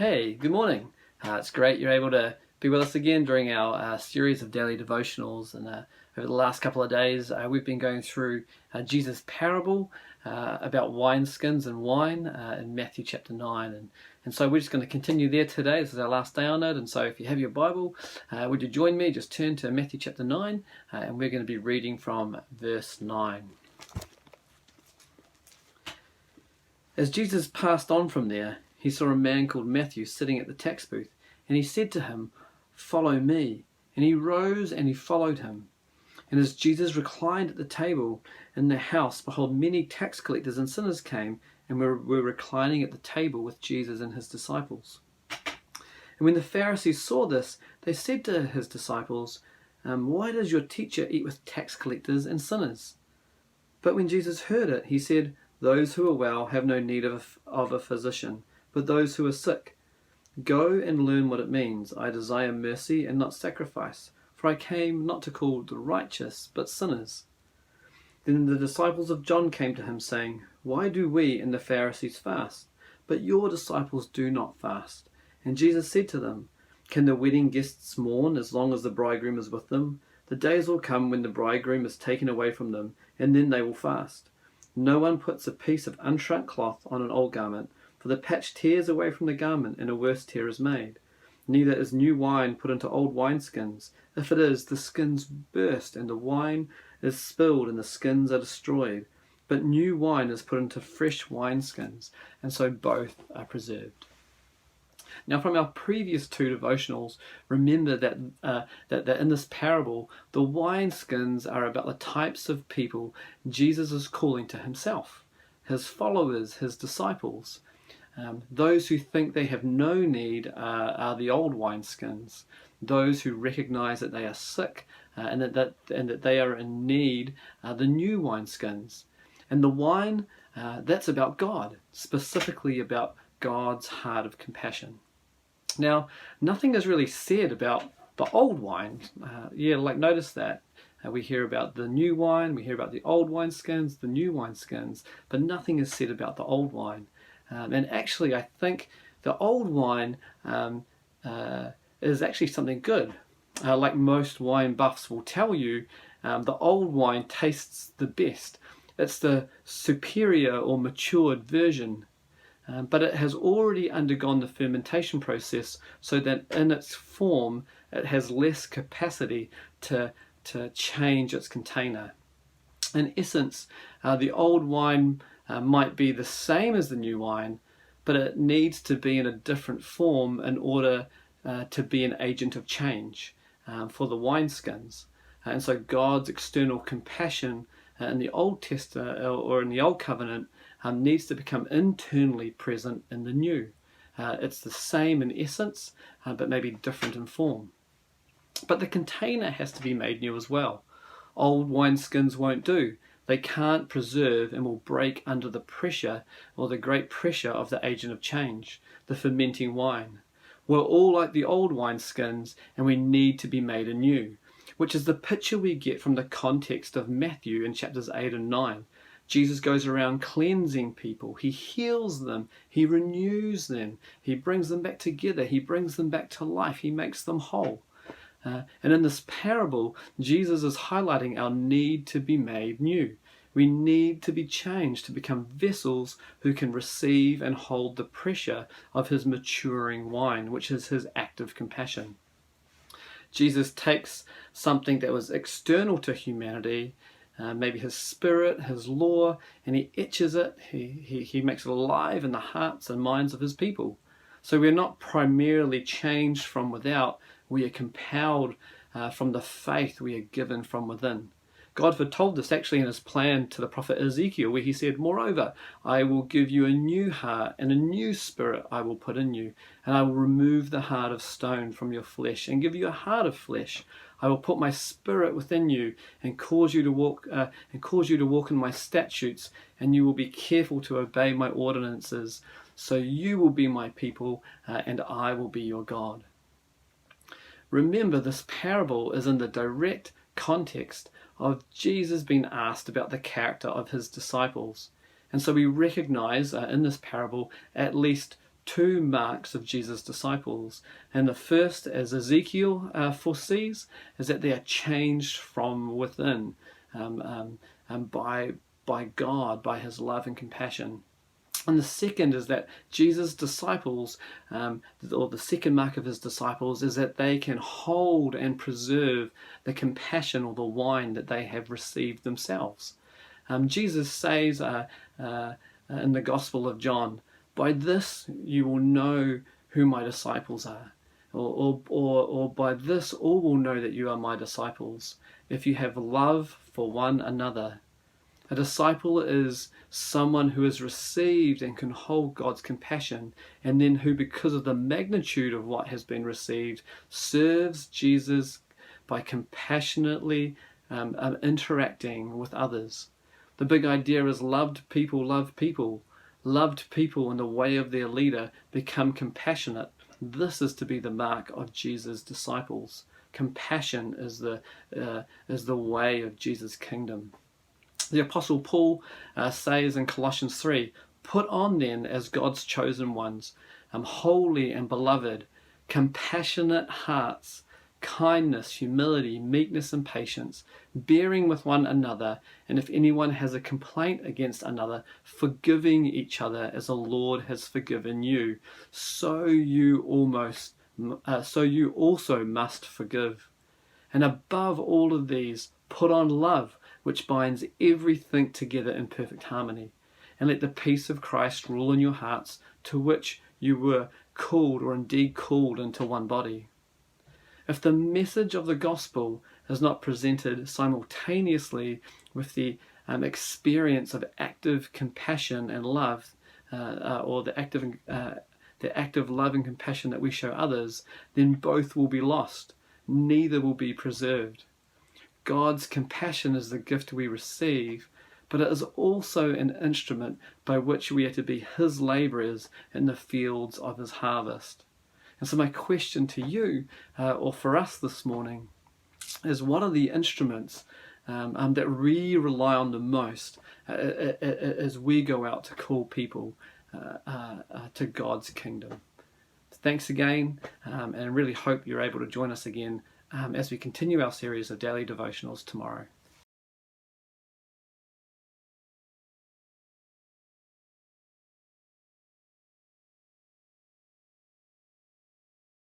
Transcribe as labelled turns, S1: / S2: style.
S1: Hey, good morning. It's great you're able to be with us again during our series of daily devotionals. And over the last couple of days, we've been going through Jesus' parable about wineskins and wine in Matthew chapter 9. And so we're just going to continue there today. This is our last day on it. And so if you have your Bible, would you join me? Just turn to Matthew chapter 9, and we're going to be reading from verse 9. As Jesus passed on from there, he saw a man called Matthew sitting at the tax booth, and he said to him, "Follow me." And he rose and he followed him. And as Jesus reclined at the table in the house, behold, many tax collectors and sinners came and were reclining at the table with Jesus and his disciples. And when the Pharisees saw this, they said to his disciples, "Why does your teacher eat with tax collectors and sinners?" But when Jesus heard it, he said, "Those who are well have no need of a physician, but those who are sick. Go and learn what it means. I desire mercy and not sacrifice, for I came not to call the righteous, but sinners." Then the disciples of John came to him, saying, "Why do we and the Pharisees fast, but your disciples do not fast?" And Jesus said to them, "Can the wedding guests mourn as long as the bridegroom is with them? The days will come when the bridegroom is taken away from them, and then they will fast. No one puts a piece of unshrunk cloth on an old garment, for the patch tears away from the garment, and a worse tear is made. Neither is new wine put into old wineskins. If it is, the skins burst, and the wine is spilled, and the skins are destroyed. But new wine is put into fresh wineskins, and so both are preserved." Now, from our previous two devotionals, remember that in this parable, the wineskins are about the types of people Jesus is calling to himself, his followers, his disciples. Those who think they have no need are the old wineskins. Those who recognize that they are sick and that they are in need are the new wineskins. And the wine, that's about God, specifically about God's heart of compassion. Now, nothing is really said about the old wine. Notice that. We hear about the new wine, we hear about the old wineskins, the new wineskins, but nothing is said about the old wine. And actually, I think the old wine is actually something good. Like most wine buffs will tell you, the old wine tastes the best. It's the superior or matured version. But it has already undergone the fermentation process, so that in its form it has less capacity to change its container. In essence, the old wine might be the same as the new wine, but it needs to be in a different form in order to be an agent of change for the wineskins. And so God's external compassion in the Old Testament or in the Old Covenant needs to become internally present in the new. It's the same in essence, but maybe different in form. But the container has to be made new as well. Old wineskins won't do. They can't preserve and will break under the pressure or the great pressure of the agent of change, the fermenting wine. We're all like the old wineskins, and we need to be made anew, which is the picture we get from the context of Matthew in chapters 8 and 9. Jesus goes around cleansing people. He heals them. He renews them. He brings them back together. He brings them back to life. He makes them whole. And in this parable, Jesus is highlighting our need to be made new. We need to be changed to become vessels who can receive and hold the pressure of his maturing wine, which is his act of compassion. Jesus takes something that was external to humanity, maybe his spirit, his law, and he etches it, he makes it alive in the hearts and minds of his people. So we're not primarily changed from without, we are compelled from the faith we are given from within. God foretold this actually in his plan to the prophet Ezekiel, where he said, "Moreover, I will give you a new heart, and a new spirit I will put in you, and I will remove the heart of stone from your flesh and give you a heart of flesh. I will put my spirit within you and cause you to walk in my statutes, and you will be careful to obey my ordinances. So you will be my people, and I will be your God." Remember, this parable is in the direct context of Jesus being asked about the character of his disciples. And so we recognize in this parable at least two marks of Jesus' disciples. And the first, as Ezekiel foresees, is that they are changed from within by God, by his love and compassion. And the second is that Jesus' disciples, or the second mark of his disciples, is that they can hold and preserve the compassion or the wine that they have received themselves. Jesus says in the Gospel of John, "By this you will know who my disciples are," or "By this all will know that you are my disciples, if you have love for one another." A disciple is someone who has received and can hold God's compassion, and then who, because of the magnitude of what has been received, serves Jesus by compassionately interacting with others. The big idea is loved people love people. Loved people in the way of their leader become compassionate. This is to be the mark of Jesus' disciples. Compassion is the way of Jesus' kingdom. The Apostle Paul says in Colossians 3, "Put on then as God's chosen ones, holy and beloved, compassionate hearts, kindness, humility, meekness and patience, bearing with one another, and if anyone has a complaint against another, forgiving each other as the Lord has forgiven you, so you also must forgive. And above all of these, put on love, which binds everything together in perfect harmony. And let the peace of Christ rule in your hearts, to which you were called, or indeed called, into one body." If the message of the gospel is not presented simultaneously with the experience of active compassion and love, or the active love and compassion that we show others, then both will be lost. Neither will be preserved. God's compassion is the gift we receive, but it is also an instrument by which we are to be his labourers in the fields of his harvest. And so my question to you, or for us this morning, is what are the instruments that we rely on the most as we go out to call people to God's kingdom? Thanks again, and I really hope you're able to join us again as we continue our series of daily devotionals tomorrow.